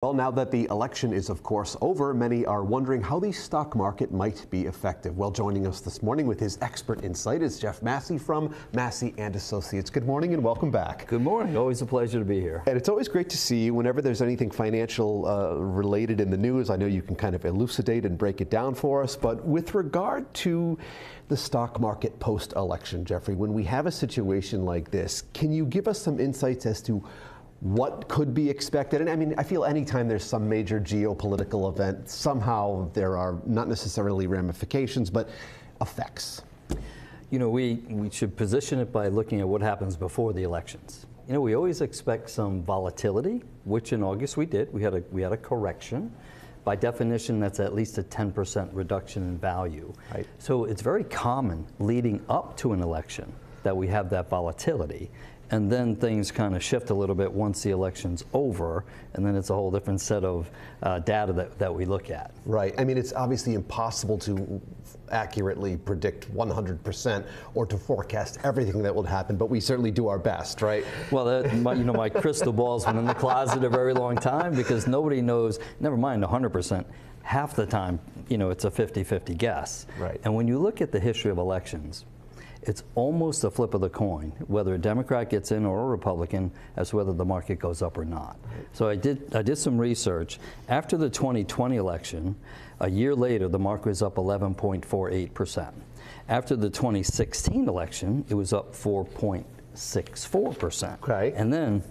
Well, now that the election is, of course, over, many are wondering how the stock market might be effective. Well, joining us this morning with his expert insight is Jeff Massey from Massey & Associates. Good morning and welcome back. Good morning. Always a pleasure to be here. And it's always great to see you whenever there's anything financial related in the news. I know you can kind of elucidate and break it down for us, but with regard to the stock market post-election, Jeffrey, when we have a situation like this, can you give us some insights as to what could be expected? And I mean, I feel anytime there's some major geopolitical event, somehow there are not necessarily ramifications, but effects. You know, we should position it by looking at what happens before the elections. You know, we always expect some volatility, which in August we did. We had a correction. By definition, that's at least a 10% reduction in value. Right. So it's very common leading up to an election that we have that volatility. And then things kind of shift a little bit once the election's over, and then it's a whole different set of data that we look at. Right. I mean, it's obviously impossible to accurately predict 100% or to forecast everything that will happen, but we certainly do our best, right? Well, my crystal ball's been in the closet a very long time because nobody knows, never mind 100%. Half the time, you know, it's a 50-50 guess. Right. And when you look at the history of elections, it's almost a flip of the coin, whether a Democrat gets in or a Republican, as to whether the market goes up or not. So I did some research. After the 2020 election, a year later, the market was up 11.48%. After the 2016 election, it was up 4.64%. Okay. And then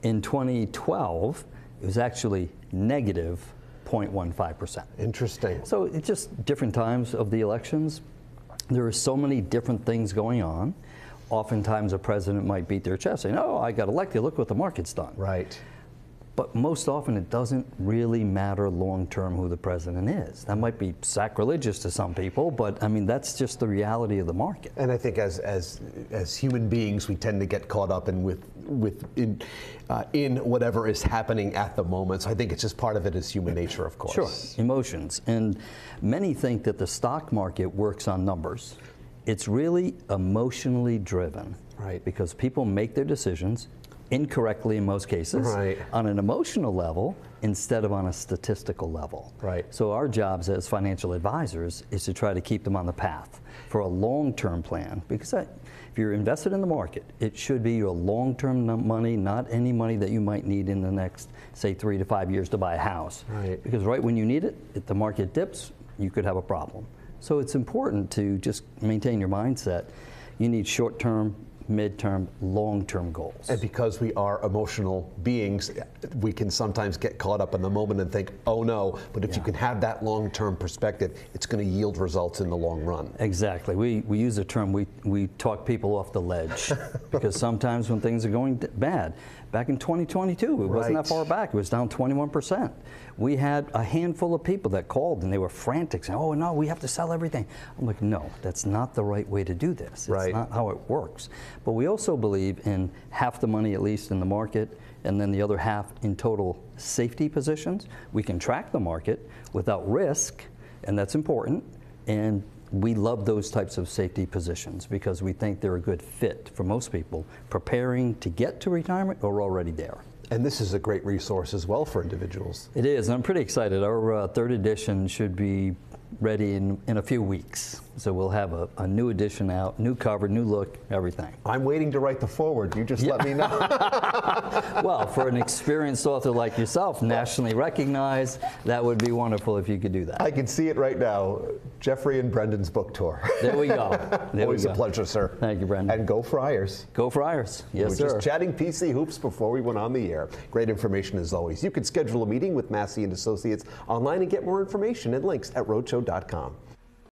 in 2012, it was actually negative 0.15%. Interesting. So it's just different times of the elections. There are so many different things going on. Oftentimes a president might beat their chest saying, oh, I got elected, look what the market's done. Right. But most often it doesn't really matter long-term who the president is. That might be sacrilegious to some people, but I mean, that's just the reality of the market. And I think as human beings, we tend to get caught up in whatever is happening at the moment. So I think it's just part of it is human nature, of course. Sure, emotions. And many think that the stock market works on numbers. It's really emotionally driven. Right. Because people make their decisions incorrectly in most cases, right, on an emotional level instead of on a statistical level. Right. So our jobs as financial advisors is to try to keep them on the path for a long-term plan, because if you're invested in the market, it should be your long-term money, not any money that you might need in the next, say, 3 to 5 years to buy a house. Right. Because right when you need it, if the market dips, you could have a problem. So it's important to just maintain your mindset. You need short-term, mid-term, long-term goals. And because we are emotional beings, we can sometimes get caught up in the moment and think, oh no, but if you can have that long-term perspective, it's going to yield results in the long run. Exactly. We use the term, we talk people off the ledge because sometimes when things are going bad, back in 2022, it wasn't that far back, it was down 21%. We had a handful of people that called and they were frantic saying, oh no, we have to sell everything. I'm like, no, that's not the right way to do this. It's not how it works. But we also believe in half the money at least in the market and then the other half in total safety positions. We can track the market without risk, and that's important. And we love those types of safety positions because we think they're a good fit for most people preparing to get to retirement or already there. And this is a great resource as well for individuals. It is, and I'm pretty excited. Our third edition should be ready in a few weeks. So we'll have a new edition out, new cover, new look, everything. I'm waiting to write the foreword. You just let me know. Well, for an experienced author like yourself, nationally recognized, that would be wonderful if you could do that. I can see it right now. Jeffrey and Brendan's book tour. There we go. Always a pleasure, sir. Thank you, Brendan. And go Friars. Go Friars. Yes, sir. We're just chatting PC hoops before we went on the air. Great information as always. You can schedule a meeting with Massey & Associates online and get more information and links at roadshow.com.